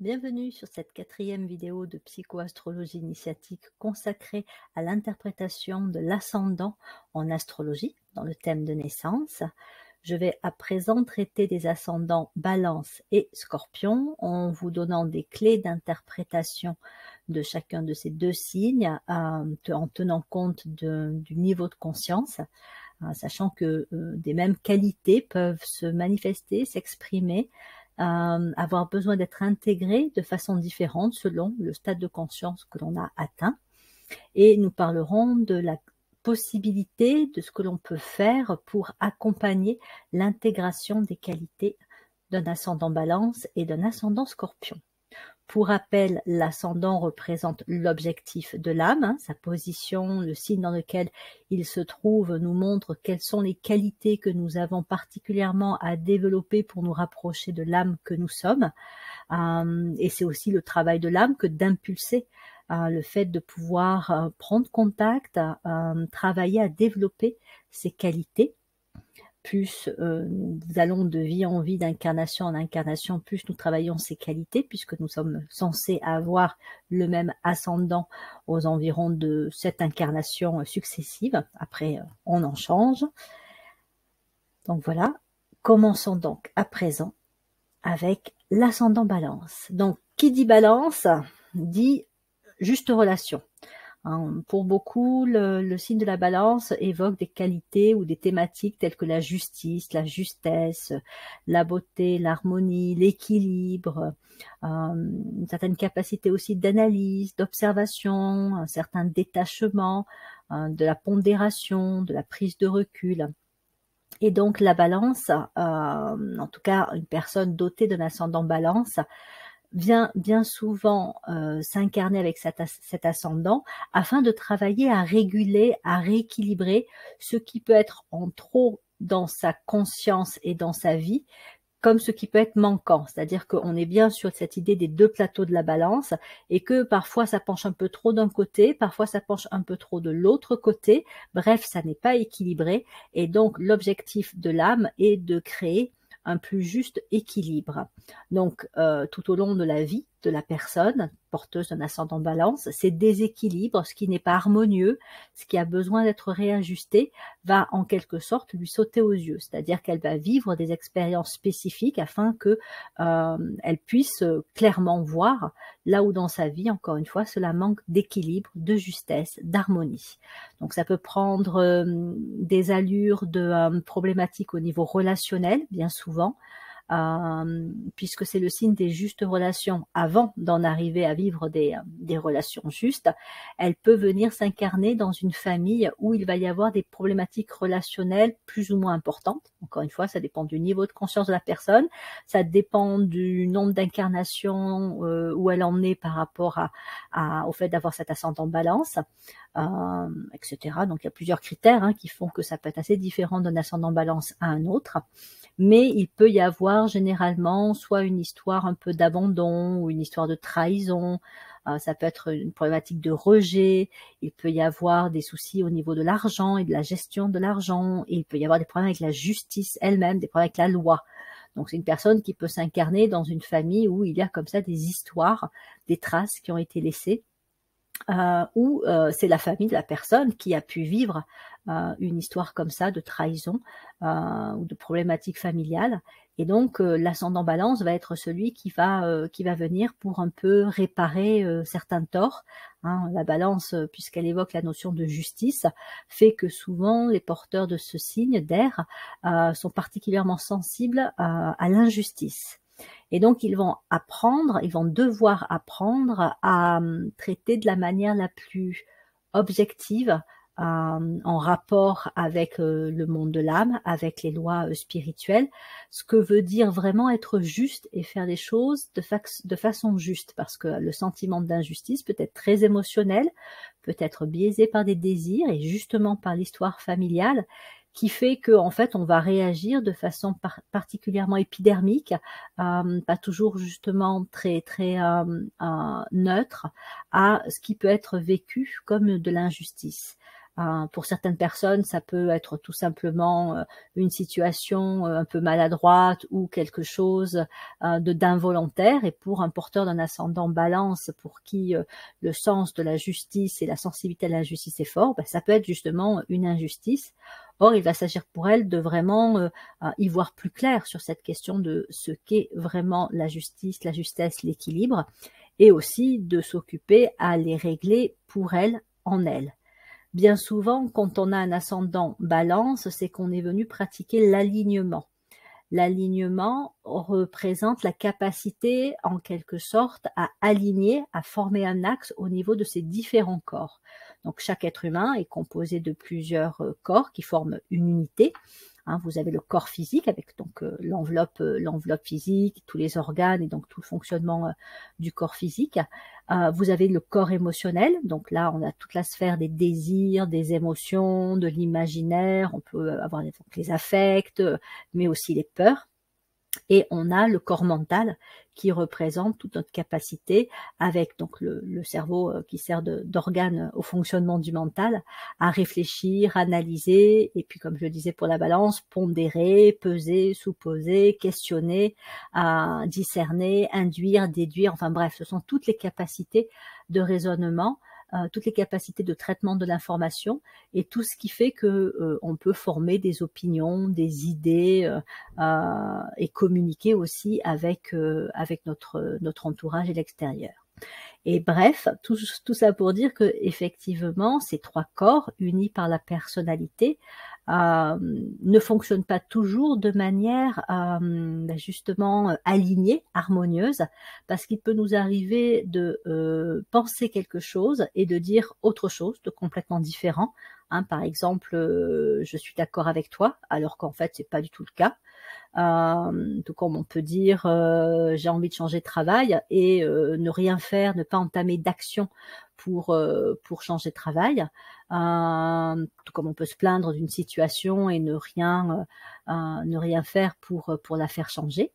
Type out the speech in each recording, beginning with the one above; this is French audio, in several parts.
Bienvenue sur cette quatrième vidéo de psychoastrologie initiatique consacrée à l'interprétation de l'ascendant en astrologie dans le thème de naissance. Je vais à présent traiter des ascendants Balance et Scorpion en vous donnant des clés d'interprétation de chacun de ces deux signes en tenant compte du niveau de conscience, sachant que des mêmes qualités peuvent se manifester, s'exprimer, avoir besoin d'être intégrées de façon différente selon le stade de conscience que l'on a atteint. Et nous parlerons de la possibilité de ce que l'on peut faire pour accompagner l'intégration des qualités d'un ascendant Balance et d'un ascendant Scorpion. Pour rappel, l'ascendant représente l'objectif de l'âme, sa position, le signe dans lequel il se trouve nous montre quelles sont les qualités que nous avons particulièrement à développer pour nous rapprocher de l'âme que nous sommes. Et c'est aussi le travail de l'âme que d'impulser le fait de pouvoir prendre contact, travailler à développer ces qualités. Plus nous allons de vie en vie, d'incarnation en incarnation, plus nous travaillons ces qualités, puisque nous sommes censés avoir le même ascendant aux environs de 7 incarnations successives. Après, on en change. Donc voilà, commençons donc à présent avec l'ascendant Balance. Donc, qui dit Balance dit juste relation. Pour beaucoup, le signe de la Balance évoque des qualités ou des thématiques telles que la justice, la justesse, la beauté, l'harmonie, l'équilibre, une certaine capacité aussi d'analyse, d'observation, un certain détachement, de la pondération, de la prise de recul. Et donc la Balance, en tout cas une personne dotée d'un ascendant Balance, vient bien souvent s'incarner avec cet ascendant afin de travailler à réguler, à rééquilibrer ce qui peut être en trop dans sa conscience et dans sa vie, comme ce qui peut être manquant. C'est-à-dire qu'on est bien sur cette idée des deux plateaux de la Balance et que parfois ça penche un peu trop d'un côté, parfois ça penche un peu trop de l'autre côté. Bref, ça n'est pas équilibré et donc l'objectif de l'âme est de créer un plus juste équilibre. Donc, tout au long de la vie de la personne porteuse d'un ascendant Balance, ces déséquilibres, ce qui n'est pas harmonieux, ce qui a besoin d'être réajusté, va en quelque sorte lui sauter aux yeux. C'est-à-dire qu'elle va vivre des expériences spécifiques afin que elle puisse clairement voir là où dans sa vie, encore une fois, cela manque d'équilibre, de justesse, d'harmonie. Donc ça peut prendre des allures de problématiques au niveau relationnel, bien souvent, puisque c'est le signe des justes relations. Avant d'en arriver à vivre des relations justes, elle peut venir s'incarner dans une famille où il va y avoir des problématiques relationnelles plus ou moins importantes. Encore une fois, ça dépend du niveau de conscience de la personne, ça dépend du nombre d'incarnations où elle en est par rapport au fait d'avoir cet ascendant Balance, etc. Donc il y a plusieurs critères qui font que ça peut être assez différent d'un ascendant Balance à un autre. Mais il peut y avoir généralement soit une histoire un peu d'abandon ou une histoire de trahison, ça peut être une problématique de rejet, il peut y avoir des soucis au niveau de l'argent et de la gestion de l'argent, et il peut y avoir des problèmes avec la justice elle-même, des problèmes avec la loi. Donc c'est une personne qui peut s'incarner dans une famille où il y a comme ça des histoires, des traces qui ont été laissées, où c'est la famille de la personne qui a pu vivre une histoire comme ça de trahison ou de problématiques familiales. Et donc l'ascendant Balance va être celui qui va venir pour un peu réparer certains torts. La Balance, puisqu'elle évoque la notion de justice, fait que souvent les porteurs de ce signe d'air sont particulièrement sensibles à l'injustice. Et donc, ils vont devoir apprendre à traiter de la manière la plus objective, en rapport avec le monde de l'âme, avec les lois spirituelles, ce que veut dire vraiment être juste et faire les choses de façon juste, parce que le sentiment d'injustice peut être très émotionnel, peut être biaisé par des désirs et justement par l'histoire familiale, qui fait qu'en fait on va réagir de façon particulièrement épidermique, pas toujours justement très neutre à ce qui peut être vécu comme de l'injustice. Pour certaines personnes, ça peut être tout simplement une situation un peu maladroite ou quelque chose d'involontaire. Et pour un porteur d'un ascendant Balance, pour qui le sens de la justice et la sensibilité à la justice est fort, ça peut être justement une injustice. Or, il va s'agir pour elle de vraiment y voir plus clair sur cette question de ce qu'est vraiment la justice, la justesse, l'équilibre, et aussi de s'occuper à les régler pour elle, en elle. Bien souvent, quand on a un ascendant Balance, c'est qu'on est venu pratiquer l'alignement. L'alignement représente la capacité, en quelque sorte, à aligner, à former un axe au niveau de ces différents corps. Donc, chaque être humain est composé de plusieurs corps qui forment une unité. Vous avez le corps physique avec donc l'enveloppe physique, tous les organes et donc tout le fonctionnement du corps physique. Vous avez le corps émotionnel, donc là on a toute la sphère des désirs, des émotions, de l'imaginaire, on peut avoir les affects, mais aussi les peurs. Et on a le corps mental qui représente toute notre capacité, avec donc le cerveau qui sert d'organe au fonctionnement du mental, à réfléchir, analyser, et puis comme je le disais pour la Balance, pondérer, peser, sous-peser, questionner, discerner, induire, déduire, enfin bref, ce sont toutes les capacités de raisonnement, toutes les capacités de traitement de l'information et tout ce qui fait que on peut former des opinions, des idées et communiquer aussi avec notre entourage et l'extérieur. Et bref, tout ça pour dire que effectivement, ces trois corps unis par la personnalité ne fonctionnent pas toujours de manière justement alignée, harmonieuse, parce qu'il peut nous arriver de penser quelque chose et de dire autre chose de complètement différent. Par exemple, je suis d'accord avec toi, alors qu'en fait c'est pas du tout le cas. Tout comme on peut dire j'ai envie de changer de travail et ne rien faire, ne pas entamer d'action pour changer de travail. Tout comme on peut se plaindre d'une situation et ne rien faire pour la faire changer.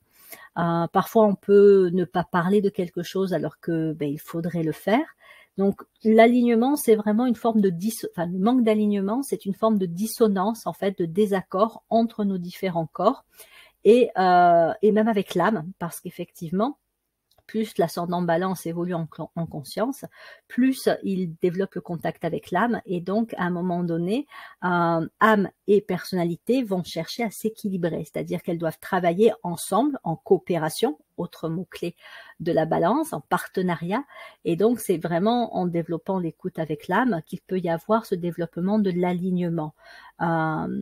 Parfois on peut ne pas parler de quelque chose alors que il faudrait le faire. Donc l'alignement, c'est vraiment une forme de le manque d'alignement, c'est une forme de dissonance, en fait, de désaccord entre nos différents corps. Et même avec l'âme, parce qu'effectivement, plus l'ascendant Balance évolue en conscience, plus il développe le contact avec l'âme, et donc à un moment donné, âme et personnalité vont chercher à s'équilibrer, c'est-à-dire qu'elles doivent travailler ensemble, en coopération, autre mot-clé de la Balance, en partenariat, et donc c'est vraiment en développant l'écoute avec l'âme qu'il peut y avoir ce développement de l'alignement.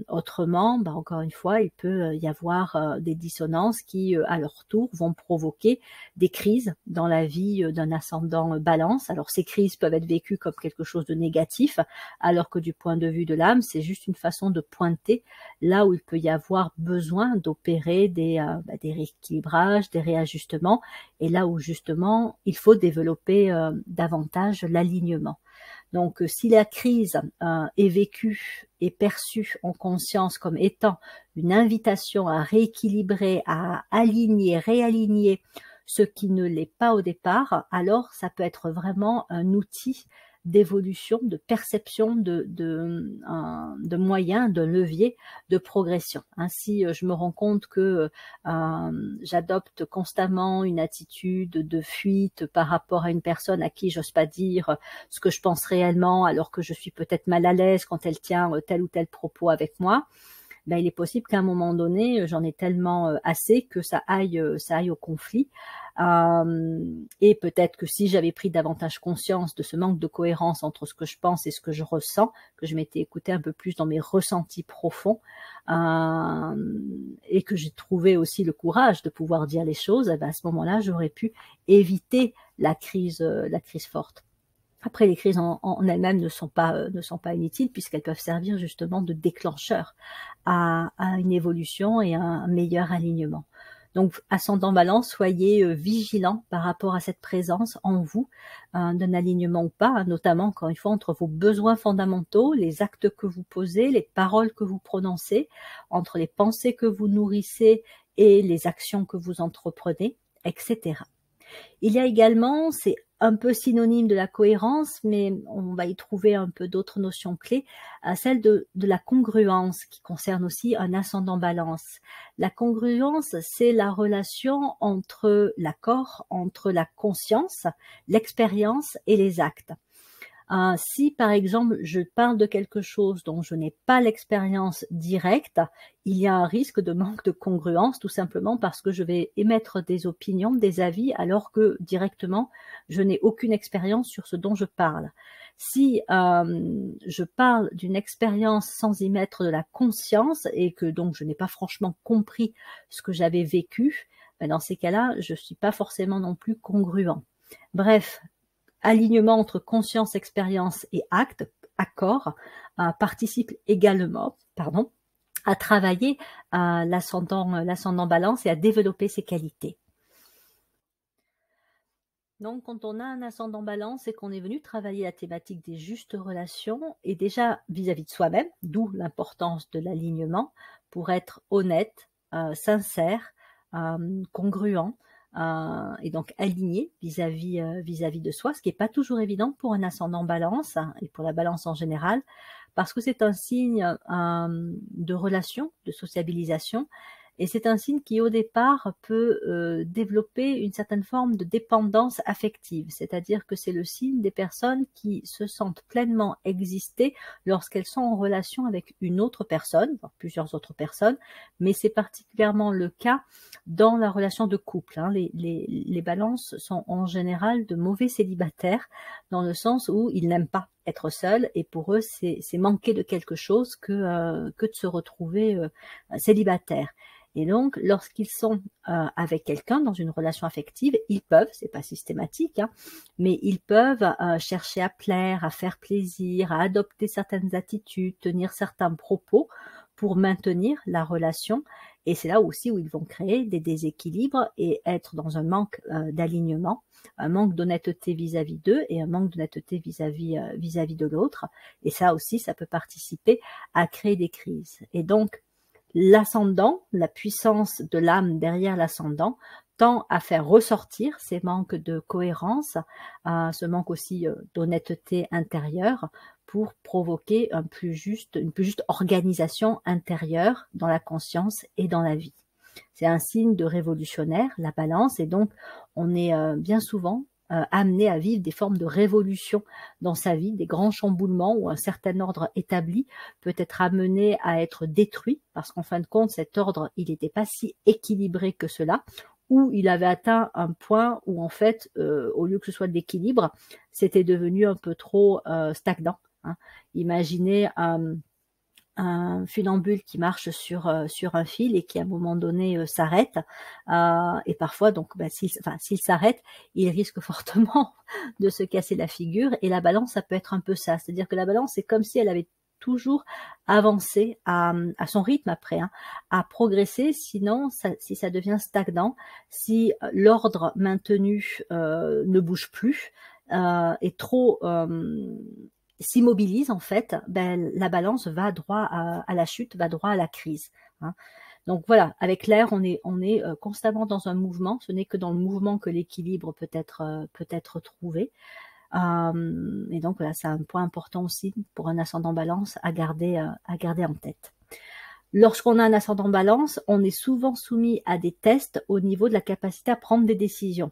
Autrement, encore une fois, il peut y avoir des dissonances qui, à leur tour, vont provoquer des crises dans la vie d'un ascendant Balance. Alors ces crises peuvent être vécues comme quelque chose de négatif, alors que du point de vue de l'âme, c'est juste une façon de pointer là où il peut y avoir besoin d'opérer des rééquilibrages, des réajustements, et là où justement il faut développer davantage l'alignement. Donc, si la crise est vécue et perçue en conscience comme étant une invitation à rééquilibrer, à aligner, réaligner ce qui ne l'est pas au départ, alors ça peut être vraiment un outil d'évolution, de perception, de moyens, de leviers de progression. Ainsi, je me rends compte que j'adopte constamment une attitude de fuite par rapport à une personne à qui j'ose pas dire ce que je pense réellement, alors que je suis peut-être mal à l'aise quand elle tient tel ou tel propos avec moi. Il est possible qu'à un moment donné, j'en ai tellement assez que ça aille au conflit. Et peut-être que si j'avais pris davantage conscience de ce manque de cohérence entre ce que je pense et ce que je ressens, que je m'étais écoutée un peu plus dans mes ressentis profonds, et que j'ai trouvé aussi le courage de pouvoir dire les choses, à ce moment-là, j'aurais pu éviter la crise forte. Après, les crises en elles-mêmes ne sont pas inutiles, puisqu'elles peuvent servir justement de déclencheur à une évolution et à un meilleur alignement. Donc, ascendant Balance, soyez vigilants par rapport à cette présence en vous d'un alignement ou pas, notamment, encore une fois, entre vos besoins fondamentaux, les actes que vous posez, les paroles que vous prononcez, entre les pensées que vous nourrissez et les actions que vous entreprenez, etc. Il y a également, c'est un peu synonyme de la cohérence, mais on va y trouver un peu d'autres notions clés, celle de la congruence qui concerne aussi un ascendant balance. La congruence, c'est la relation entre l'accord, entre la conscience, l'expérience et les actes. Si par exemple je parle de quelque chose dont je n'ai pas l'expérience directe, il y a un risque de manque de congruence, tout simplement parce que je vais émettre des opinions, des avis, alors que directement je n'ai aucune expérience sur ce dont je parle. Si je parle d'une expérience sans y mettre de la conscience et que donc je n'ai pas franchement compris ce que j'avais vécu, ben dans ces cas-là, je ne suis pas forcément non plus congruent. Bref, alignement entre conscience, expérience et acte, accord, participe également, à travailler l'ascendant balance et à développer ses qualités. Donc, quand on a un ascendant balance et qu'on est venu travailler la thématique des justes relations, et déjà vis-à-vis de soi-même, d'où l'importance de l'alignement, pour être honnête, sincère, congruent, et donc aligné vis-à-vis de soi, ce qui n'est pas toujours évident pour un ascendant balance, et pour la balance en général, parce que c'est un signe de relation, de sociabilisation, et c'est un signe qui, au départ, peut développer une certaine forme de dépendance affective, c'est-à-dire que c'est le signe des personnes qui se sentent pleinement exister lorsqu'elles sont en relation avec une autre personne, voire plusieurs autres personnes, mais c'est particulièrement le cas dans la relation de couple. Les balances sont en général de mauvais célibataires, dans le sens où ils n'aiment pas être seuls, et pour eux, c'est manquer de quelque chose que de se retrouver célibataire. Et donc, lorsqu'ils sont avec quelqu'un dans une relation affective, ils peuvent, c'est pas systématique, mais ils peuvent chercher à plaire, à faire plaisir, à adopter certaines attitudes, tenir certains propos pour maintenir la relation. Et c'est là aussi où ils vont créer des déséquilibres et être dans un manque d'alignement, un manque d'honnêteté vis-à-vis d'eux et un manque d'honnêteté vis-à-vis de l'autre. Et ça aussi, ça peut participer à créer des crises. Et donc, l'ascendant, la puissance de l'âme derrière l'ascendant, tend à faire ressortir ces manques de cohérence, ce manque aussi d'honnêteté intérieure, pour provoquer une plus juste organisation intérieure dans la conscience et dans la vie. C'est un signe de révolutionnaire, la balance, et donc on est bien souvent amené à vivre des formes de révolution dans sa vie, des grands chamboulements où un certain ordre établi peut être amené à être détruit, parce qu'en fin de compte, cet ordre, il n'était pas si équilibré que cela, ou il avait atteint un point où en fait, au lieu que ce soit de l'équilibre, c'était devenu un peu trop stagnant. Imaginez un funambule qui marche sur un fil et qui à un moment donné s'arrête, et parfois donc s'il s'arrête, il risque fortement de se casser la figure. Et la balance, ça peut être un peu ça, c'est-à-dire que la balance, c'est comme si elle avait toujours avancé à son rythme après, à progresser. Sinon, si ça devient stagnant, si l'ordre maintenu ne bouge plus, est trop s'immobilise, en fait, la balance va droit à la chute, va droit à la crise. Donc voilà, avec l'air, on est constamment dans un mouvement. Ce n'est que dans le mouvement que l'équilibre peut être trouvé. Et donc voilà, c'est un point important aussi pour un ascendant balance à garder en tête. Lorsqu'on a un ascendant balance, on est souvent soumis à des tests au niveau de la capacité à prendre des décisions.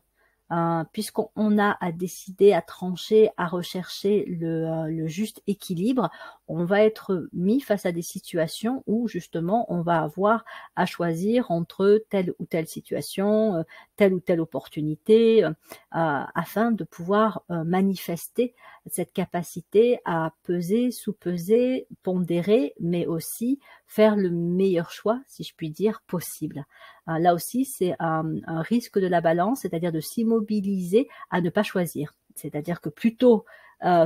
Puisqu'on a à décider, à trancher, à rechercher le juste équilibre, on va être mis face à des situations où justement on va avoir à choisir entre telle ou telle situation, telle ou telle opportunité, afin de pouvoir manifester cette capacité à peser, sous-peser, pondérer, mais aussi faire le meilleur choix, si je puis dire, possible. Là aussi, c'est un risque de la balance, c'est-à-dire de s'immobiliser à ne pas choisir. C'est-à-dire que plutôt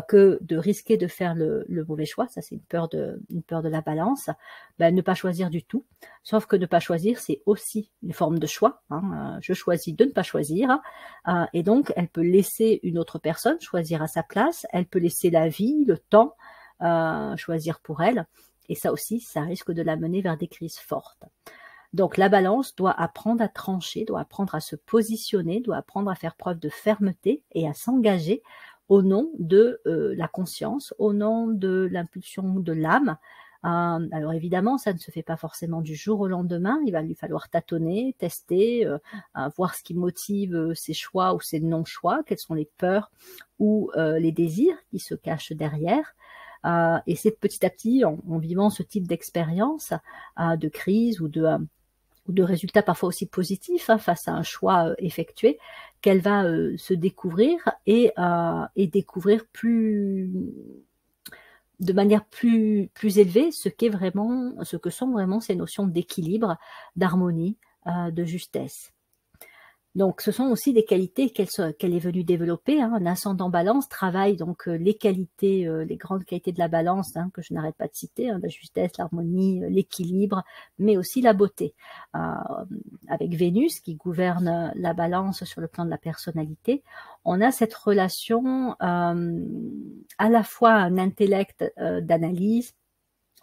que de risquer de faire le mauvais choix, ça c'est une peur de la balance, ne pas choisir du tout. Sauf que ne pas choisir, c'est aussi une forme de choix. Je choisis de ne pas choisir, et donc elle peut laisser une autre personne choisir à sa place, elle peut laisser la vie, le temps, choisir pour elle, et ça aussi, ça risque de la mener vers des crises fortes. Donc la balance doit apprendre à trancher, doit apprendre à se positionner, doit apprendre à faire preuve de fermeté et à s'engager au nom de la conscience, au nom de l'impulsion de l'âme. Alors évidemment, ça ne se fait pas forcément du jour au lendemain, il va lui falloir tâtonner, tester, voir ce qui motive ses choix ou ses non-choix, quelles sont les peurs ou les désirs qui se cachent derrière. Et c'est petit à petit, en vivant ce type d'expérience, de crise ou de résultats parfois aussi positifs face à un choix effectué, qu'elle va se découvrir et découvrir de manière plus élevée ce que sont vraiment ces notions d'équilibre, d'harmonie, de justesse. Donc, ce sont aussi des qualités qu'elle est venue développer. Un ascendant balance travaille donc les qualités, les grandes qualités de la balance, que je n'arrête pas de citer, la justesse, l'harmonie, l'équilibre, mais aussi la beauté. Avec Vénus qui gouverne la balance sur le plan de la personnalité, on a cette relation à la fois un intellect d'analyse,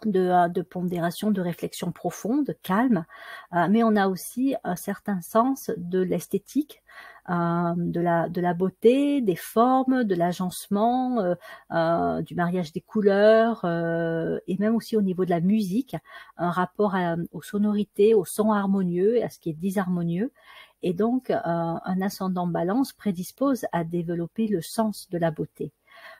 de pondération, de réflexion profonde, calme, mais on a aussi un certain sens de l'esthétique, de la beauté, des formes, de l'agencement, du mariage des couleurs, et même aussi au niveau de la musique, un rapport aux sonorités, aux sons harmonieux et à ce qui est disharmonieux. Et donc, un ascendant balance prédispose à développer le sens de la beauté.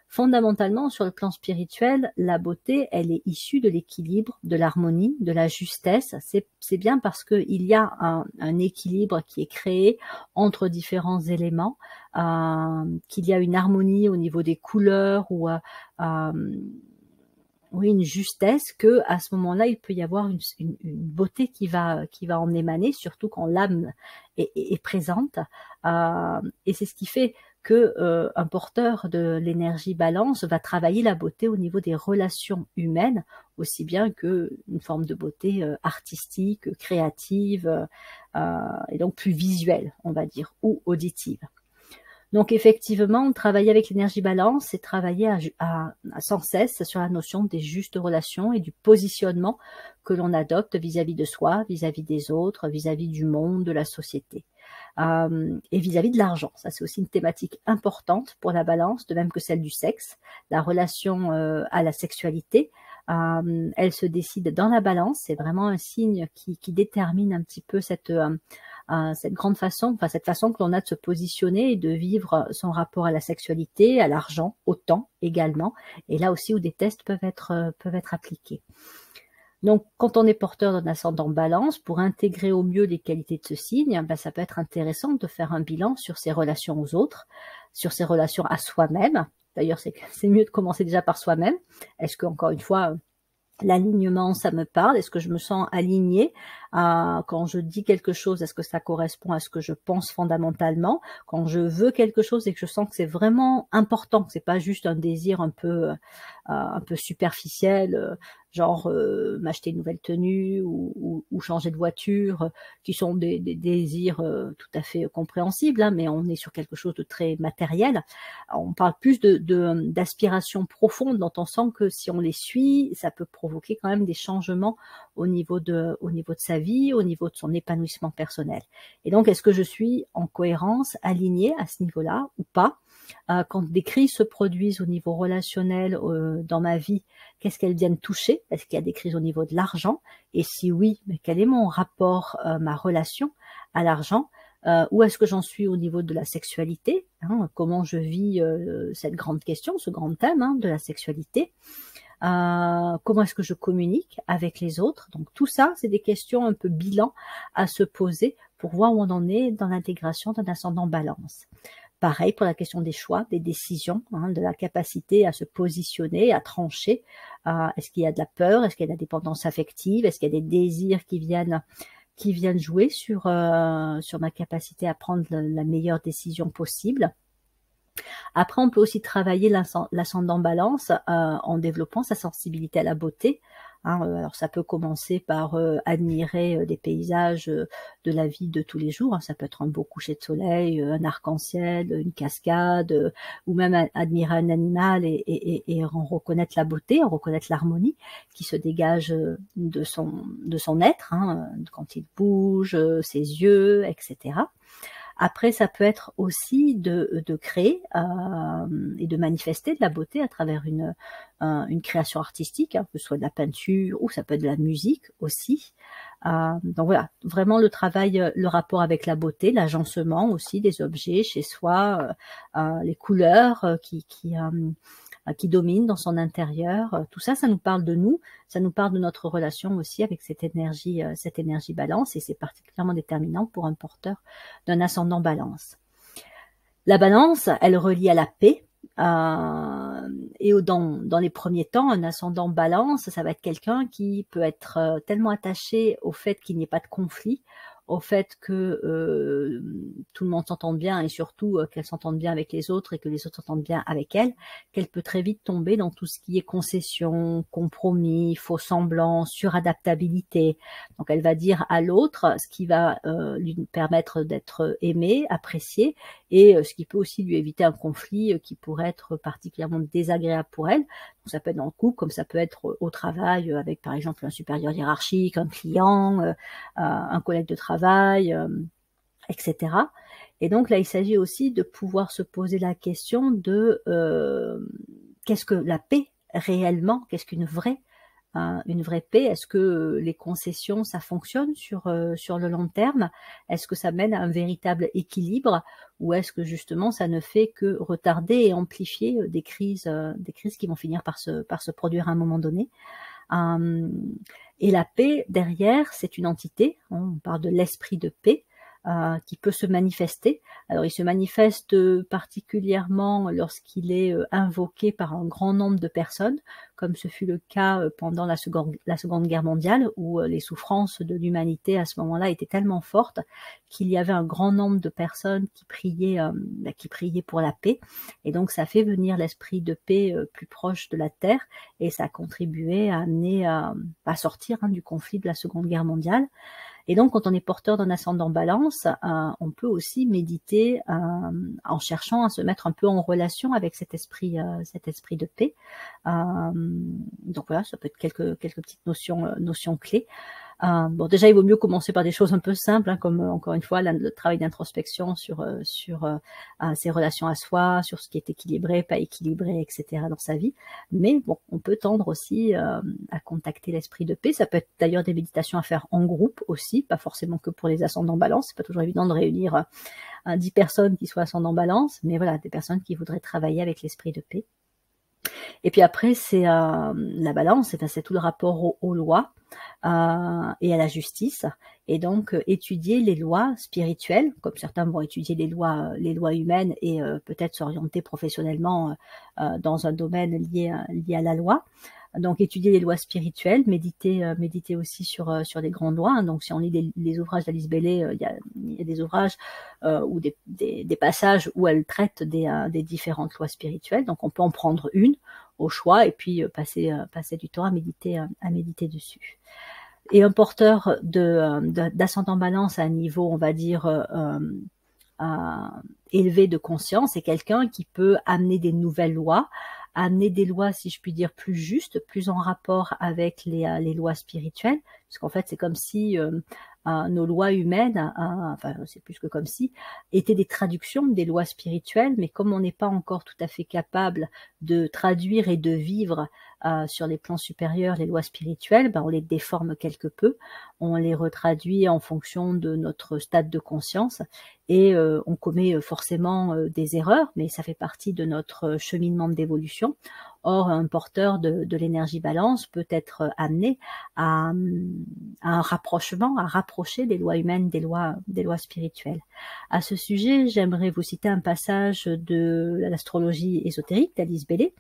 Fondamentalement, sur le plan spirituel, la beauté, elle est issue de l'équilibre, de l'harmonie, de la justesse. C'est bien parce qu'il y a un équilibre qui est créé entre différents éléments, qu'il y a une harmonie au niveau des couleurs ou oui, une justesse, que à ce moment-là, il peut y avoir une beauté qui va en émaner, surtout quand l'âme est présente. Et c'est ce qui fait que un porteur de l'énergie balance va travailler la beauté au niveau des relations humaines, aussi bien qu'une forme de beauté artistique, créative, et donc plus visuelle, on va dire, ou auditive. Donc effectivement, travailler avec l'énergie balance, c'est travailler sans cesse sur la notion des justes relations et du positionnement que l'on adopte vis-à-vis de soi, vis-à-vis des autres, vis-à-vis du monde, de la société. Et vis-à-vis de l'argent. Ça, c'est aussi une thématique importante pour la balance, de même que celle du sexe, la relation à la sexualité. Elle se décide dans la balance, c'est vraiment un signe qui détermine un petit peu cette grande façon, enfin cette façon que l'on a de se positionner et de vivre son rapport à la sexualité, à l'argent, au temps également, et là aussi où des tests peuvent être appliqués. Donc, quand on est porteur d'un ascendant balance, pour intégrer au mieux les qualités de ce signe, ça peut être intéressant de faire un bilan sur ses relations aux autres, sur ses relations à soi-même. D'ailleurs, c'est mieux de commencer déjà par soi-même. Est-ce que, encore une fois, l'alignement, ça me parle? Est-ce que je me sens alignée? Quand je dis quelque chose, est-ce que ça correspond à ce que je pense fondamentalement? Quand je veux quelque chose et que je sens que c'est vraiment important, que c'est pas juste un désir un peu superficiel, genre m'acheter une nouvelle tenue ou changer de voiture, qui sont des désirs tout à fait compréhensibles, mais on est sur quelque chose de très matériel. On parle plus d'aspirations profondes dont on sent que si on les suit, ça peut provoquer quand même des changements au niveau de sa vie, au niveau de son épanouissement personnel. Et donc, est-ce que je suis en cohérence, alignée à ce niveau-là ou pas? Quand des crises se produisent au niveau relationnel dans ma vie, qu'est-ce qu'elles viennent toucher? Est-ce qu'il y a des crises au niveau de l'argent? Et si oui, mais quel est mon rapport, ma relation à l'argent? Où est-ce que j'en suis au niveau de la sexualité? Comment je vis cette grande question, ce grand thème de la sexualité? Comment est-ce que je communique avec les autres? Donc tout ça, c'est des questions un peu bilan à se poser pour voir où on en est dans l'intégration d'un ascendant balance. Pareil pour la question des choix, des décisions, de la capacité à se positionner, à trancher. Est-ce qu'il y a de la peur? Est-ce qu'il y a de la dépendance affective? Est-ce qu'il y a des désirs qui viennent jouer sur ma capacité à prendre la meilleure décision possible? Après, on peut aussi travailler l'ascendant balance en développant sa sensibilité à la beauté. hein. Alors ça peut commencer par admirer des paysages de la vie de tous les jours, hein. Ça peut être un beau coucher de soleil, un arc-en-ciel, une cascade, ou même admirer un animal et en reconnaître la beauté, en reconnaître l'harmonie qui se dégage de son être, hein, quand il bouge, ses yeux, etc. Après, ça peut être aussi de créer et de manifester de la beauté à travers une création artistique, hein, que ce soit de la peinture ou ça peut être de la musique aussi. Donc voilà, vraiment le travail, le rapport avec la beauté, l'agencement aussi des objets chez soi, les couleurs qui domine dans son intérieur. Tout ça, ça nous parle de nous, ça nous parle de notre relation aussi avec cette énergie balance, et c'est particulièrement déterminant pour un porteur d'un ascendant balance. La balance, elle relie à la paix, et dans les premiers temps, un ascendant balance, ça va être quelqu'un qui peut être tellement attaché au fait qu'il n'y ait pas de conflit, au fait que tout le monde s'entende bien et surtout qu'elle s'entende bien avec les autres et que les autres s'entendent bien avec elle, qu'elle peut très vite tomber dans tout ce qui est concession, compromis, faux semblants, suradaptabilité. Donc elle va dire à l'autre ce qui va lui permettre d'être aimé, apprécié, et ce qui peut aussi lui éviter un conflit qui pourrait être particulièrement désagréable pour elle. Donc, ça peut être dans le couple, comme ça peut être au travail, avec par exemple un supérieur hiérarchique, un client, un collègue de travail, etc. Et donc là, il s'agit aussi de pouvoir se poser la question de qu'est-ce que la paix réellement, qu'est-ce qu'une vraie paix? Est-ce que les concessions, ça fonctionne sur le long terme? Est-ce que ça mène à un véritable équilibre, ou est-ce que justement ça ne fait que retarder et amplifier des crises qui vont finir par se produire à un moment donné? Et la paix, derrière, c'est une entité, on parle de l'esprit de paix, qui peut se manifester. Alors il se manifeste particulièrement lorsqu'il est invoqué par un grand nombre de personnes, comme ce fut le cas pendant la Seconde Guerre mondiale, où les souffrances de l'humanité à ce moment-là étaient tellement fortes qu'il y avait un grand nombre de personnes qui priaient pour la paix, et donc ça fait venir l'esprit de paix plus proche de la terre, et ça a contribué à amener à sortir du conflit de la Seconde Guerre mondiale. Et donc, quand on est porteur d'un ascendant balance, on peut aussi méditer en cherchant à se mettre un peu en relation avec cet esprit de paix. Donc voilà, ça peut être quelques petites notions clés. Bon, déjà, il vaut mieux commencer par des choses un peu simples, hein, comme encore une fois le travail d'introspection sur ses relations à soi, sur ce qui est équilibré, pas équilibré, etc. dans sa vie. Mais bon, on peut tendre aussi à contacter l'esprit de paix. Ça peut être d'ailleurs des méditations à faire en groupe aussi, pas forcément que pour les ascendants balance. C'est pas toujours évident de réunir 10 personnes qui soient ascendants balance, mais voilà, des personnes qui voudraient travailler avec l'esprit de paix. Et puis après, c'est la balance, c'est tout le rapport aux lois et à la justice. Et donc, étudier les lois spirituelles, comme certains vont étudier les lois humaines et peut-être s'orienter professionnellement dans un domaine lié à la loi. Donc, étudier les lois spirituelles, méditer aussi sur les grandes lois. Hein. Donc, si on lit les ouvrages d'Alice Bailey, il y a des ouvrages ou des passages où elle traite des différentes lois spirituelles. Donc, on peut en prendre une au choix et puis passer du temps à méditer dessus. Et un porteur d'ascendant balance à un niveau, on va dire, élevé de conscience, c'est quelqu'un qui peut amener des nouvelles lois, amener des lois, si je puis dire, plus justes, plus en rapport avec les lois spirituelles, parce qu'en fait, c'est comme si nos lois humaines, enfin c'est plus que comme si, étaient des traductions des lois spirituelles, mais comme on n'est pas encore tout à fait capable de traduire et de vivre sur les plans supérieurs les lois spirituelles, on les déforme quelque peu, on les retraduit en fonction de notre stade de conscience, et on commet forcément des erreurs, mais ça fait partie de notre cheminement d'évolution. Or, un porteur de l'énergie balance peut être amené à un rapprochement, à rapprocher des lois humaines des lois spirituelles. À ce sujet, j'aimerais vous citer un passage de l'astrologie ésotérique d'Alice Bailey,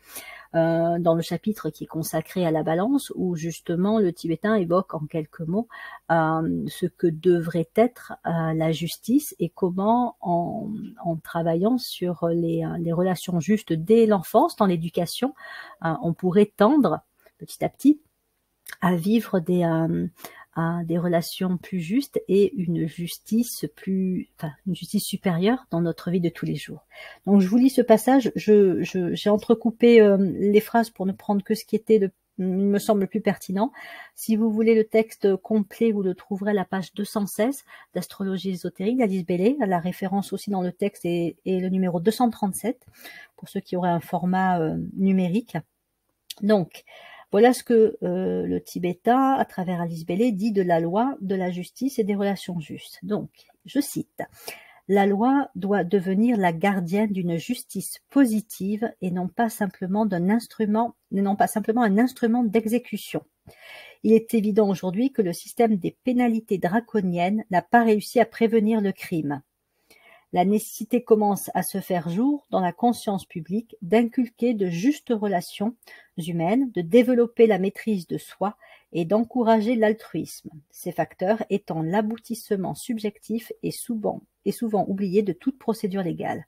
dans le chapitre qui est consacré à la balance, où justement le tibétain évoque en quelques mots ce que devrait être la justice, et comment en travaillant sur les relations justes dès l'enfance, dans l'éducation, on pourrait tendre petit à petit à vivre des relations plus justes et une justice une justice supérieure dans notre vie de tous les jours. Donc je vous lis ce passage, j'ai entrecoupé les phrases pour ne prendre que ce qui était il me semble le plus pertinent. Si vous voulez le texte complet, vous le trouverez à la page 216 d'Astrologie ésotérique d'Alice Bailey. La référence aussi dans le texte est le numéro 237, pour ceux qui auraient un format numérique. Donc, voilà ce que le tibétain, à travers Alice Bailey, dit de la loi, de la justice et des relations justes. Donc, je cite, « La loi doit devenir la gardienne d'une justice positive et non pas simplement un instrument d'exécution. Il est évident aujourd'hui que le système des pénalités draconiennes n'a pas réussi à prévenir le crime. La nécessité commence à se faire jour dans la conscience publique d'inculquer de justes relations humaines, de développer la maîtrise de soi et d'encourager l'altruisme, ces facteurs étant l'aboutissement subjectif et souvent oublié de toute procédure légale. »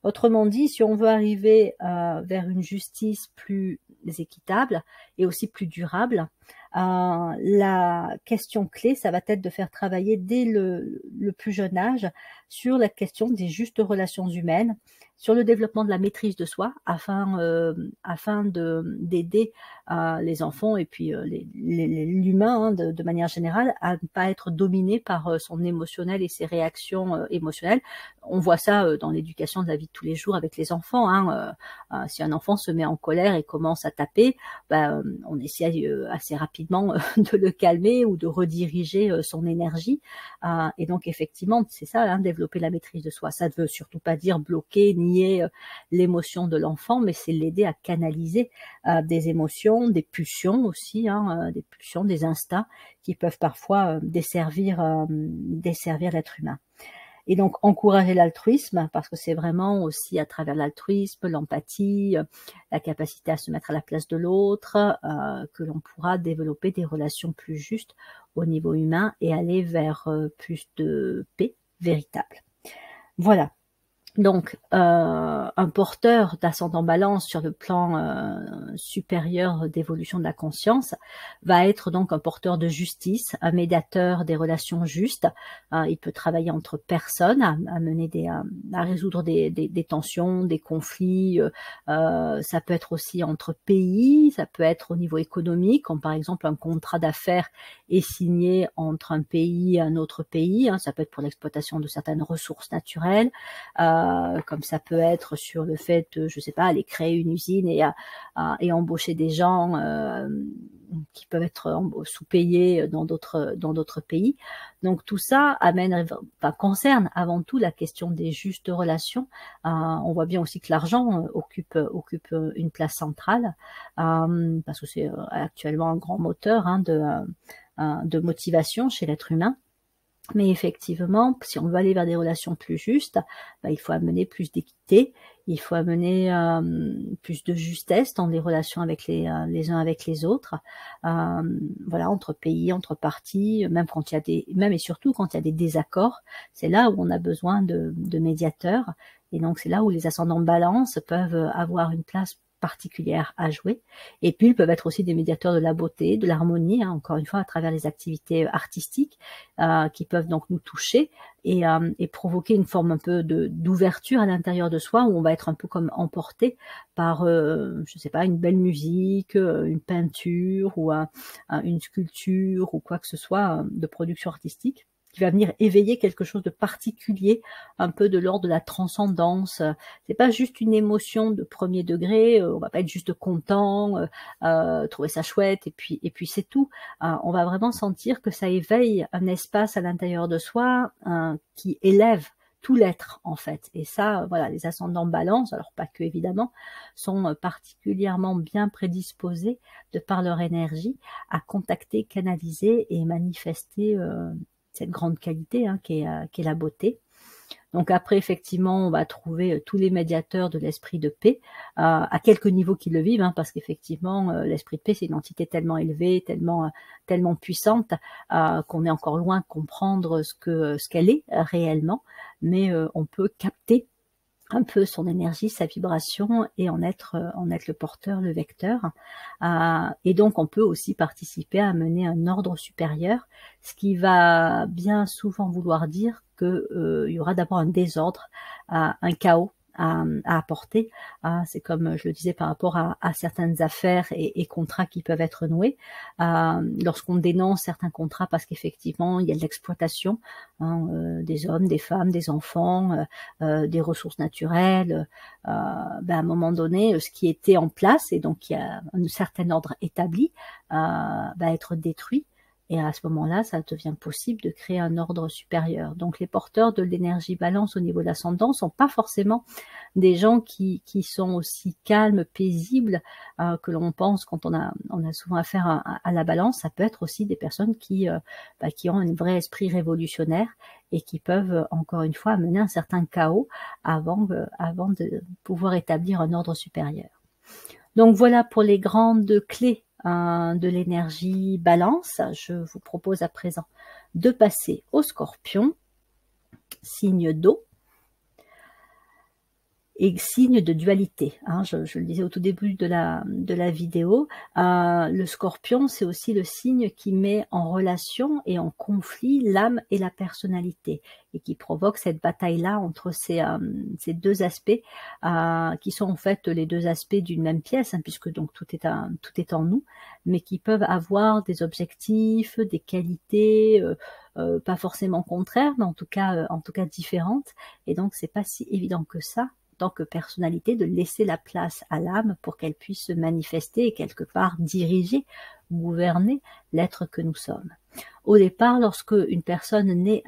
Autrement dit, si on veut arriver vers une justice plus équitable et aussi plus durable, la question clé, ça va être de faire travailler dès le plus jeune âge sur la question des justes relations humaines, sur le développement de la maîtrise de soi, afin d'aider les enfants et puis l'humain de manière générale à ne pas être dominé par son émotionnel et ses réactions émotionnelles. On voit ça dans l'éducation de la vie de tous les jours avec les enfants. Si un enfant se met en colère et commence à taper, on essaie assez rapidement de le calmer ou de rediriger son énergie. Et donc effectivement, c'est ça, développer la maîtrise de soi. Ça ne veut surtout pas dire bloquer, nier l'émotion de l'enfant, mais c'est l'aider à canaliser des émotions, des pulsions aussi, des pulsions, des instincts qui peuvent parfois desservir l'être humain. Et donc encourager l'altruisme, parce que c'est vraiment aussi à travers l'altruisme, l'empathie, la capacité à se mettre à la place de l'autre, que l'on pourra développer des relations plus justes au niveau humain et aller vers plus de paix véritable. Voilà. Donc, un porteur d'ascendant balance sur le plan supérieur d'évolution de la conscience va être donc un porteur de justice, un médiateur des relations justes. Il peut travailler entre personnes, à résoudre des tensions, des conflits. Ça peut être aussi entre pays, ça peut être au niveau économique, comme par exemple un contrat d'affaires est signé entre un pays et un autre pays. Ça peut être pour l'exploitation de certaines ressources naturelles. Comme ça peut être sur le fait, je sais pas, aller créer une usine et embaucher des gens qui peuvent être sous-payés dans d'autres pays. Donc tout ça concerne avant tout la question des justes relations. On voit bien aussi que l'argent occupe une place centrale parce que c'est actuellement un grand moteur de motivation chez l'être humain. Mais effectivement, si on veut aller vers des relations plus justes, il faut amener plus d'équité, il faut amener plus de justesse dans les relations avec les uns avec les autres, voilà, entre pays, entre parties, même et surtout quand il y a des désaccords, c'est là où on a besoin de médiateurs, et donc c'est là où les ascendants balance peuvent avoir une place particulière à jouer. Et puis ils peuvent être aussi des médiateurs de la beauté, de l'harmonie, encore une fois à travers les activités artistiques qui peuvent donc nous toucher et provoquer une forme un peu d'ouverture à l'intérieur de soi, où on va être un peu comme emporté par je sais pas, une belle musique, une peinture ou une sculpture ou quoi que ce soit de production artistique, qui va venir éveiller quelque chose de particulier, un peu de l'ordre de la transcendance. C'est pas juste une émotion de premier degré, on va pas être juste content, trouver ça chouette et puis c'est tout. On va vraiment sentir que ça éveille un espace à l'intérieur de soi qui élève tout l'être en fait. Et ça, voilà, les ascendants balance, alors pas que évidemment, sont particulièrement bien prédisposés de par leur énergie à contacter, canaliser et manifester cette grande qualité qui est la beauté. Donc après, effectivement, on va trouver tous les médiateurs de l'esprit de paix, à quelque niveau qu'ils le vivent, parce qu'effectivement, l'esprit de paix, c'est une entité tellement élevée, tellement puissante, qu'on est encore loin de comprendre ce qu'elle est réellement, mais on peut capter un peu son énergie, sa vibration et en être le porteur, le vecteur. Et donc on peut aussi participer à mener un ordre supérieur, ce qui va bien souvent vouloir dire que il y aura d'abord un désordre, un chaos à apporter. C'est comme je le disais par rapport à certaines affaires et contrats qui peuvent être noués. Lorsqu'on dénonce certains contrats parce qu'effectivement il y a de l'exploitation, des hommes, des femmes, des enfants, des ressources naturelles, à un moment donné, ce qui était en place, et donc il y a un certain ordre établi, va être détruit. Et à ce moment-là, ça devient possible de créer un ordre supérieur. Donc les porteurs de l'énergie balance au niveau de l'ascendant sont pas forcément des gens qui sont aussi calmes, paisibles que l'on pense quand on a souvent affaire à la balance. Ça peut être aussi des personnes qui ont un vrai esprit révolutionnaire et qui peuvent encore une fois amener un certain chaos avant de pouvoir établir un ordre supérieur. Donc voilà pour les grandes clés de l'énergie balance. Je vous propose à présent de passer au Scorpion, signe d'eau et signe de dualité. Je le disais au tout début de la vidéo, le Scorpion, c'est aussi le signe qui met en relation et en conflit l'âme et la personnalité, et qui provoque cette bataille-là entre ces deux aspects, qui sont en fait les deux aspects d'une même pièce, puisque donc tout est en nous, mais qui peuvent avoir des objectifs, des qualités, pas forcément contraires, mais en tout cas différentes. Et donc c'est pas si évident que ça, tant que personnalité, de laisser la place à l'âme pour qu'elle puisse se manifester et quelque part diriger, gouverner l'être que nous sommes. Au départ, lorsque une personne naît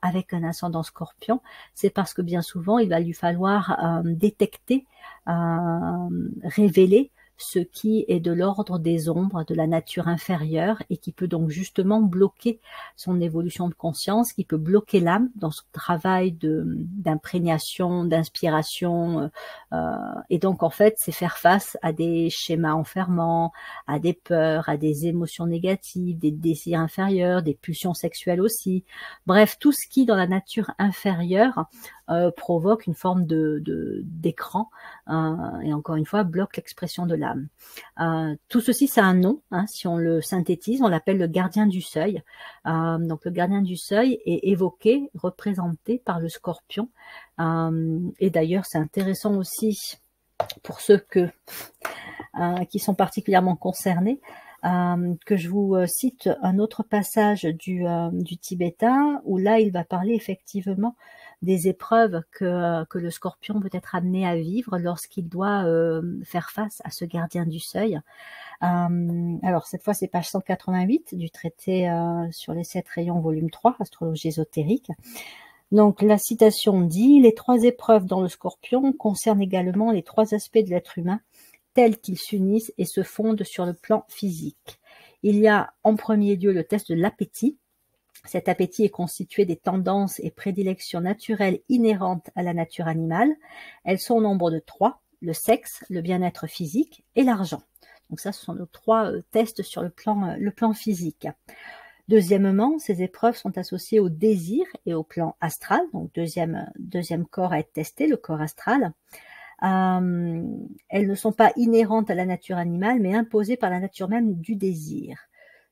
avec un ascendant Scorpion, c'est parce que bien souvent il va lui falloir détecter, révéler ce qui est de l'ordre des ombres, de la nature inférieure, et qui peut donc justement bloquer son évolution de conscience, qui peut bloquer l'âme dans son travail d'imprégnation, d'inspiration, et donc en fait c'est faire face à des schémas enfermants, à des peurs, à des émotions négatives, des désirs inférieurs, des pulsions sexuelles aussi, bref, tout ce qui dans la nature inférieure provoque une forme d'écran, et encore une fois bloque l'expression de l'âme. Tout ceci, c'est un nom, si on le synthétise, on l'appelle le gardien du seuil. Donc le gardien du seuil est évoqué, représenté par le Scorpion, et d'ailleurs c'est intéressant aussi pour ceux qui sont particulièrement concernés, que je vous cite un autre passage du tibétain, où là il va parler effectivement des épreuves que le Scorpion peut être amené à vivre lorsqu'il doit faire face à ce gardien du seuil. Alors cette fois c'est page 188 du traité sur les 7 rayons volume 3, astrologie ésotérique. Donc la citation dit: les 3 épreuves dans le Scorpion concernent également les 3 aspects de l'être humain tels qu'ils s'unissent et se fondent sur le plan physique. Il y a en premier lieu le test de l'appétit. Cet appétit est constitué des tendances et prédilections naturelles inhérentes à la nature animale. Elles sont au nombre de 3, le sexe, le bien-être physique et l'argent. Donc ça, ce sont nos 3 tests sur le plan physique. Deuxièmement, ces épreuves sont associées au désir et au plan astral. Donc deuxième corps à être testé, le corps astral. Elles ne sont pas inhérentes à la nature animale, mais imposées par la nature même du désir.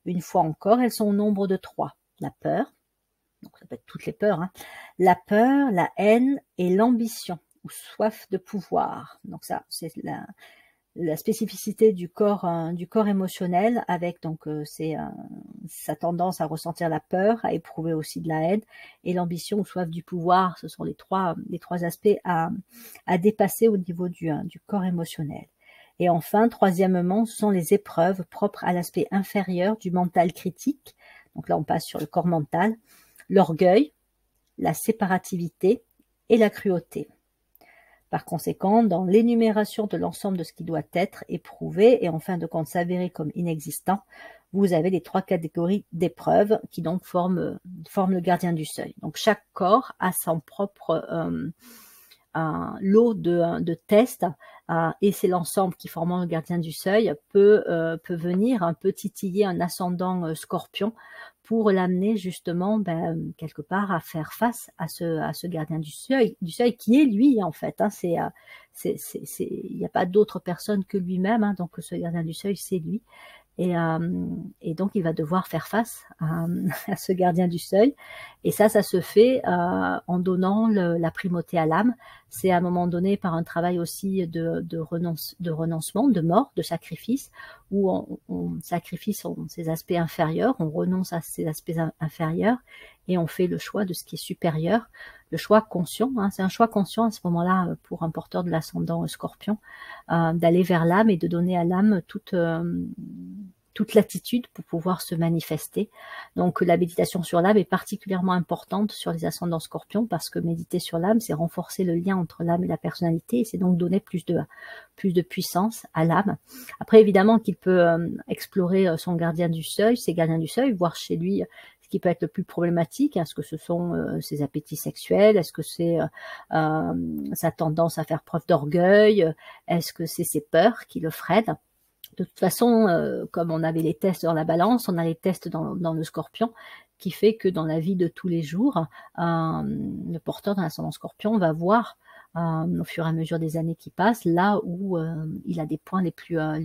Une fois encore, elles sont au nombre de 3. La peur, donc ça peut être toutes les peurs, la peur, la haine et l'ambition, ou soif de pouvoir. Donc ça, c'est la spécificité du corps émotionnel, avec donc sa tendance à ressentir la peur, à éprouver aussi de la haine, et l'ambition ou soif du pouvoir. Ce sont les trois aspects à dépasser au niveau du corps émotionnel. Et enfin, troisièmement, ce sont les épreuves propres à l'aspect inférieur du mental critique. Donc là, on passe sur le corps mental, l'orgueil, la séparativité et la cruauté. Par conséquent, dans l'énumération de l'ensemble de ce qui doit être éprouvé et en fin de compte s'avérer comme inexistant, vous avez les 3 catégories d'épreuves qui donc forment le gardien du seuil. Donc chaque corps a son propre lot de tests, et c'est l'ensemble qui, formant le gardien du seuil, peut venir un peu titiller un ascendant Scorpion pour l'amener justement quelque part à faire face à ce gardien du seuil qui est lui en fait. Hein, il n'y a pas d'autre personne que lui-même, hein, donc ce gardien du seuil c'est lui. Et donc il va devoir faire face à ce gardien du seuil. Et ça se fait en donnant la primauté à l'âme. C'est à un moment donné par un travail aussi de renoncement, de mort, de sacrifice, où on sacrifie ses aspects inférieurs, on renonce à ses aspects inférieurs et on fait le choix de ce qui est supérieur, le choix conscient. Hein, c'est un choix conscient à ce moment-là pour un porteur de l'ascendant Scorpion, d'aller vers l'âme et de donner à l'âme toute latitude pour pouvoir se manifester. Donc la méditation sur l'âme est particulièrement importante sur les ascendants Scorpions parce que méditer sur l'âme, c'est renforcer le lien entre l'âme et la personnalité et c'est donc donner plus de puissance à l'âme. Après évidemment qu'il peut explorer son gardien du seuil, ses gardiens du seuil, voir chez lui ce qui peut être le plus problématique. Est-ce que ce sont ses appétits sexuels? Est-ce que c'est sa tendance à faire preuve d'orgueil? Est-ce que c'est ses peurs qui le freinent? De toute façon, comme on avait les tests dans la balance, on a les tests dans le Scorpion, qui fait que dans la vie de tous les jours, le porteur d'un ascendant Scorpion va voir au fur et à mesure des années qui passent, là où il a des points les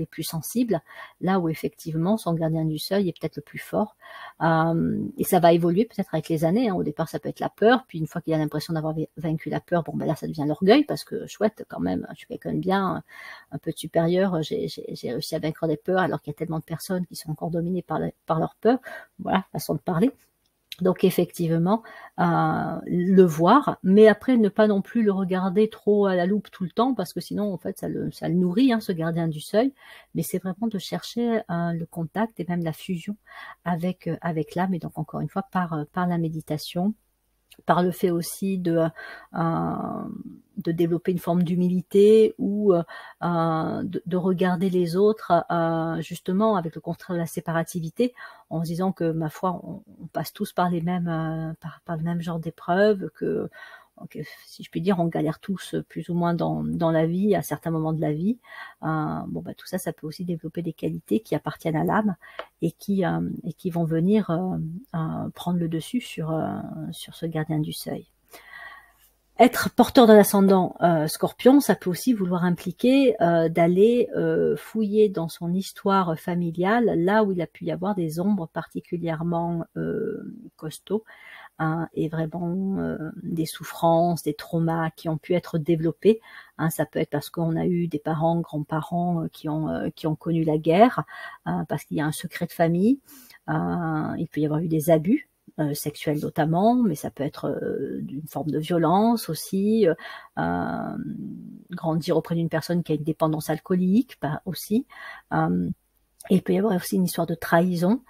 plus sensibles, là où effectivement son gardien du seuil est peut-être le plus fort. Et ça va évoluer peut-être avec les années. Hein. Au départ, ça peut être la peur, puis une fois qu'il a l'impression d'avoir vaincu la peur, bon ben là, ça devient l'orgueil, parce que chouette quand même, je suis quelqu'un de bien, un peu supérieur, j'ai réussi à vaincre des peurs, alors qu'il y a tellement de personnes qui sont encore dominées par leur peur. Voilà, façon de parler. Donc effectivement, le voir, mais après ne pas non plus le regarder trop à la loupe tout le temps, parce que sinon en fait ça le nourrit, hein, ce gardien du seuil. Mais c'est vraiment de chercher le contact et même la fusion avec l'âme, et donc encore une fois par la méditation, par le fait aussi de développer une forme d'humilité ou de regarder les autres justement avec le contraire de la séparativité, en se disant que ma foi on passe tous par les mêmes par le même genre d'épreuves, que si je puis dire, on galère tous plus ou moins dans la vie, à certains moments de la vie. Bon, bah, tout ça, ça peut aussi développer des qualités qui appartiennent à l'âme et qui vont venir prendre le dessus sur ce gardien du seuil. Être porteur d'un ascendant Scorpion, ça peut aussi vouloir impliquer d'aller fouiller dans son histoire familiale, là où il a pu y avoir des ombres particulièrement costauds, hein, et vraiment des souffrances, des traumas qui ont pu être développés. Hein, ça peut être parce qu'on a eu des parents, grands-parents qui ont connu la guerre, parce qu'il y a un secret de famille. Il peut y avoir eu des abus sexuels notamment, mais ça peut être d'une forme de violence aussi, grandir auprès d'une personne qui a une dépendance alcoolique aussi. Et il peut y avoir aussi une histoire de trahison.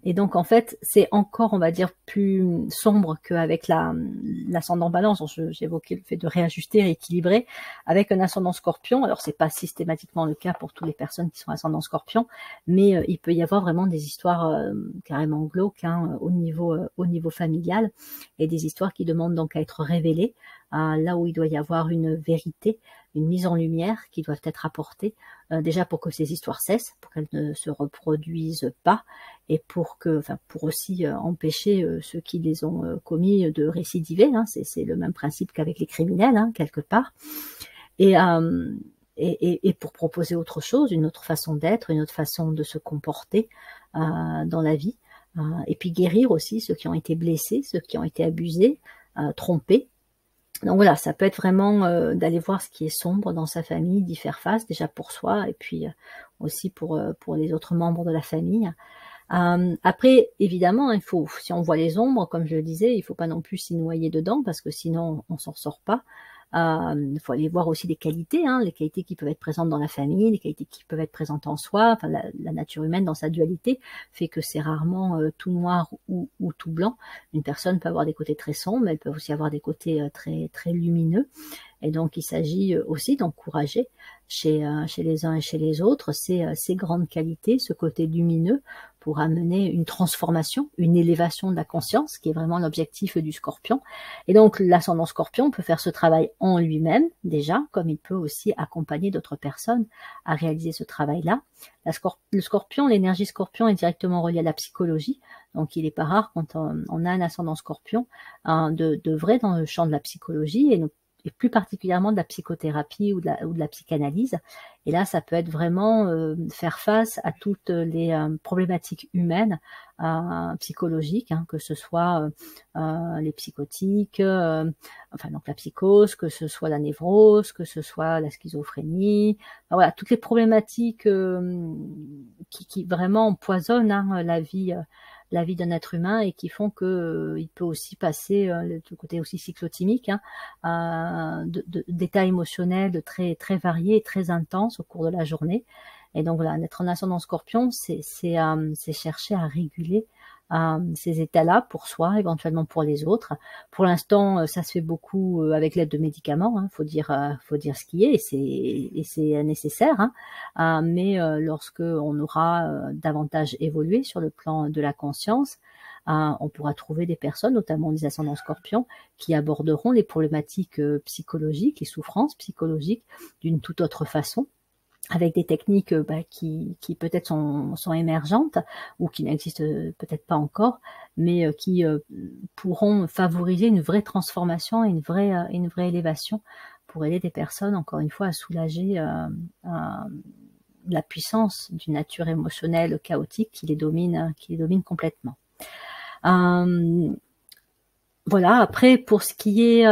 Et donc en fait c'est encore, on va dire, plus sombre qu'avec l'ascendant balance. J'évoquais le fait de réajuster, rééquilibrer avec un ascendant Scorpion. Alors c'est pas systématiquement le cas pour toutes les personnes qui sont ascendant Scorpion, mais il peut y avoir vraiment des histoires carrément glauques, hein, au niveau familial, et des histoires qui demandent donc à être révélées, là où il doit y avoir une vérité, une mise en lumière qui doivent être apportées, déjà pour que ces histoires cessent, pour qu'elles ne se reproduisent pas, et pour aussi empêcher ceux qui les ont commis de récidiver. Hein. C'est le même principe qu'avec les criminels, hein, quelque part. Et pour proposer autre chose, une autre façon d'être, une autre façon de se comporter dans la vie. Et puis guérir aussi ceux qui ont été blessés, ceux qui ont été abusés, trompés. Donc voilà, ça peut être vraiment d'aller voir ce qui est sombre dans sa famille, d'y faire face, déjà pour soi, et puis aussi pour les autres membres de la famille. Après, évidemment, si on voit les ombres, comme je le disais, il faut pas non plus s'y noyer dedans, parce que sinon on s'en sort pas. Il faut aller voir aussi les qualités, hein, les qualités qui peuvent être présentes dans la famille, les qualités qui peuvent être présentes en soi. Enfin, la nature humaine dans sa dualité fait que c'est rarement tout noir ou tout blanc. Une personne peut avoir des côtés très sombres, mais elle peut aussi avoir des côtés très très lumineux. Et donc il s'agit aussi d'encourager chez les uns et chez les autres ces grandes qualités, ce côté lumineux, pour amener une transformation, une élévation de la conscience, qui est vraiment l'objectif du Scorpion. Et donc l'ascendant Scorpion peut faire ce travail en lui-même déjà, comme il peut aussi accompagner d'autres personnes à réaliser ce travail-là. Le Scorpion, l'énergie Scorpion est directement reliée à la psychologie, donc il n'est pas rare quand on a un ascendant Scorpion de vrai dans le champ de la psychologie et plus particulièrement de la psychothérapie ou de la psychanalyse. Et là, ça peut être vraiment faire face à toutes les problématiques humaines, psychologiques, hein, que ce soit les psychotiques, enfin donc la psychose, que ce soit la névrose, que ce soit la schizophrénie, enfin, voilà, toutes les problématiques qui vraiment empoisonnent la vie d'un être humain et qui font que il peut aussi passer le côté aussi cyclotimique, hein, d'états émotionnels très très variés et très intenses au cours de la journée. Et donc voilà, d'être en ascendant Scorpion, c'est chercher à réguler ces états-là pour soi, éventuellement pour les autres. Pour l'instant, ça se fait beaucoup avec l'aide de médicaments, hein, faut dire ce qui est, et c'est nécessaire. Hein, mais lorsque on aura davantage évolué sur le plan de la conscience, on pourra trouver des personnes, notamment des ascendants Scorpions, qui aborderont les problématiques psychologiques, les souffrances psychologiques d'une toute autre façon, avec des techniques qui peut-être sont émergentes ou qui n'existent peut-être pas encore, mais qui pourront favoriser une vraie transformation et une vraie élévation pour aider des personnes, encore une fois, à soulager la puissance d'une nature émotionnelle chaotique qui les domine complètement. Voilà, après, pour ce qui est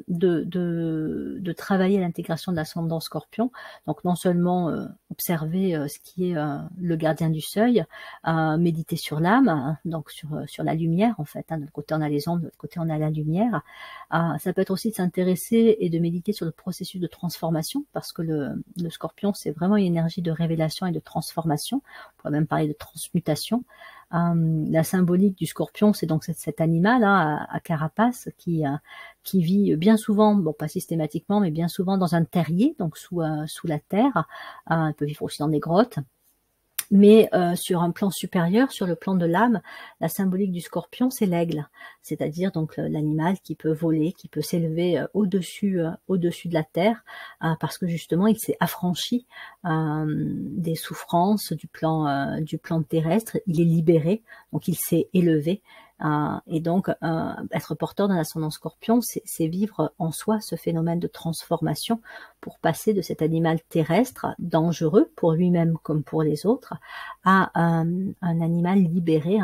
de travailler l'intégration de l'ascendant Scorpion, donc non seulement observer ce qui est le gardien du seuil, méditer sur l'âme, hein, donc sur la lumière en fait, hein, de l'autre côté on a les ombres, de l'autre côté on a la lumière. Ça peut être aussi de s'intéresser et de méditer sur le processus de transformation, parce que le Scorpion c'est vraiment une énergie de révélation et de transformation, on pourrait même parler de transmutation. La symbolique du Scorpion, c'est donc cet animal à carapace qui vit bien souvent, bon pas systématiquement, mais bien souvent dans un terrier, donc sous la terre. Il peut vivre aussi dans des grottes. Mais sur un plan supérieur, sur le plan de l'âme, la symbolique du Scorpion, c'est l'aigle, c'est-à-dire donc l'animal qui peut voler, qui peut s'élever au-dessus de la terre, parce que justement il s'est affranchi des souffrances du plan terrestre, il est libéré, donc il s'est élevé. Et donc, être porteur d'un ascendant Scorpion, c'est vivre en soi ce phénomène de transformation pour passer de cet animal terrestre, dangereux pour lui-même comme pour les autres, à un animal libéré,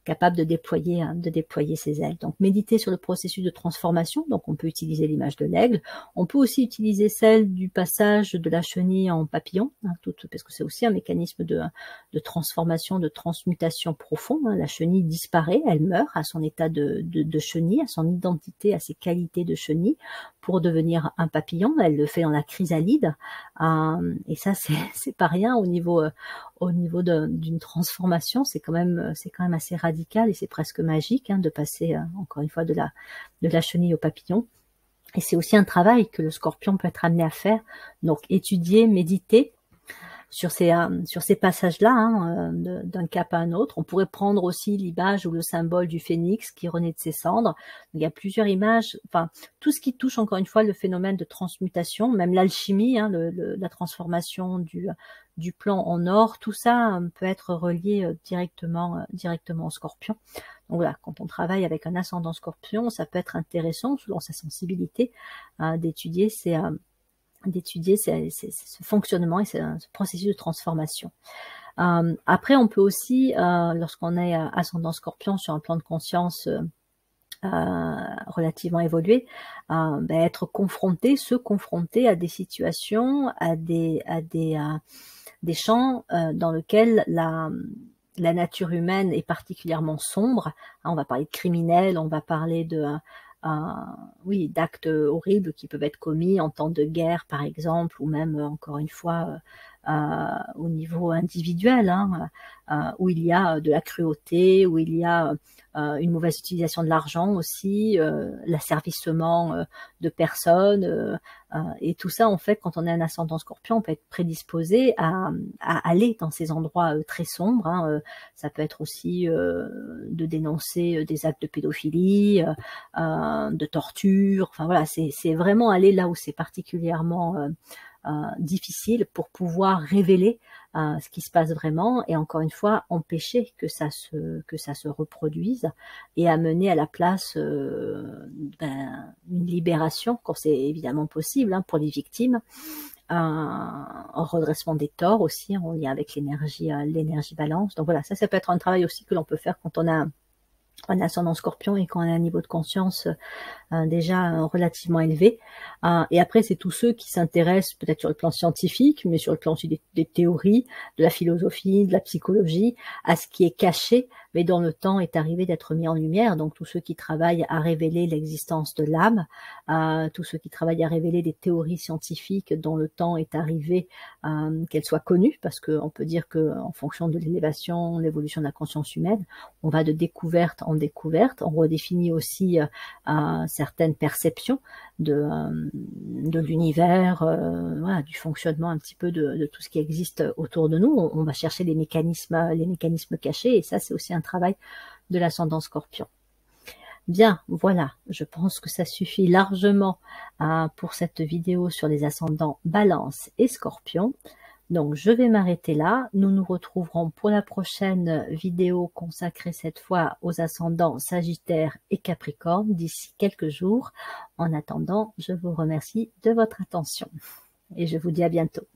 capable de déployer ses ailes. Donc, méditer sur le processus de transformation, donc on peut utiliser l'image de l'aigle, on peut aussi utiliser celle du passage de la chenille en papillon, parce que c'est aussi un mécanisme de transformation, de transmutation profond. La chenille disparaît, elle meurt à son état de chenille, à son identité, à ses qualités de chenille, pour devenir un papillon. Elle le fait dans la chrysalide, et ça c'est pas rien au niveau d'une transformation. C'est quand même assez radical et c'est presque magique de passer encore une fois de la chenille au papillon. Et c'est aussi un travail que le Scorpion peut être amené à faire, donc étudier, méditer sur ces passages-là, d'un cap à un autre. On pourrait prendre aussi l'image ou le symbole du phénix qui renaît de ses cendres. Il y a plusieurs images, enfin tout ce qui touche encore une fois le phénomène de transmutation, même l'alchimie, la transformation du plomb en or, tout ça peut être relié directement au Scorpion. Donc voilà, quand on travaille avec un ascendant Scorpion, ça peut être intéressant, selon sa sensibilité, d'étudier ce fonctionnement et ce processus de transformation. Après, on peut aussi, lorsqu'on est ascendant Scorpion sur un plan de conscience relativement évolué, être se confronter à des situations, à des champs dans lesquels la nature humaine est particulièrement sombre. On va parler de criminels, on va parler d'actes horribles qui peuvent être commis en temps de guerre, par exemple, ou même, encore une fois, au niveau individuel, hein, où il y a de la cruauté, où il y a une mauvaise utilisation de l'argent aussi, l'asservissement de personnes, et tout ça, en fait, quand on est un ascendant Scorpion, on peut être prédisposé à aller dans ces endroits très sombres, hein. Ça peut être aussi de dénoncer des actes de pédophilie, de torture, enfin voilà, c'est vraiment aller là où c'est particulièrement difficile pour pouvoir révéler ce qui se passe vraiment, et encore une fois empêcher que ça se reproduise, et amener à la place une libération quand c'est évidemment possible, hein, pour les victimes, un redressement des torts aussi en lien avec l'énergie balance. Donc voilà, ça peut être un travail aussi que l'on peut faire quand on a un ascendant Scorpion et quand on a un niveau de conscience déjà relativement élevé. Et après, c'est tous ceux qui s'intéressent peut-être sur le plan scientifique, mais sur le plan aussi des théories, de la philosophie, de la psychologie, à ce qui est caché, mais dont le temps est arrivé d'être mis en lumière. Donc tous ceux qui travaillent à révéler l'existence de l'âme, tous ceux qui travaillent à révéler des théories scientifiques dont le temps est arrivé qu'elles soient connues, parce qu'on peut dire qu'en fonction de l'élévation, l'évolution de la conscience humaine, on va de découverte en découverte. On redéfinit aussi certaines perceptions de l'univers, voilà, du fonctionnement un petit peu de tout ce qui existe autour de nous. On va chercher les mécanismes cachés, et ça, c'est aussi un travail de l'ascendant Scorpion. Bien, voilà, je pense que ça suffit largement pour cette vidéo sur les ascendants Balance et Scorpion. Donc, je vais m'arrêter là. Nous nous retrouverons pour la prochaine vidéo consacrée cette fois aux ascendants Sagittaire et Capricorne d'ici quelques jours. En attendant, je vous remercie de votre attention et je vous dis à bientôt.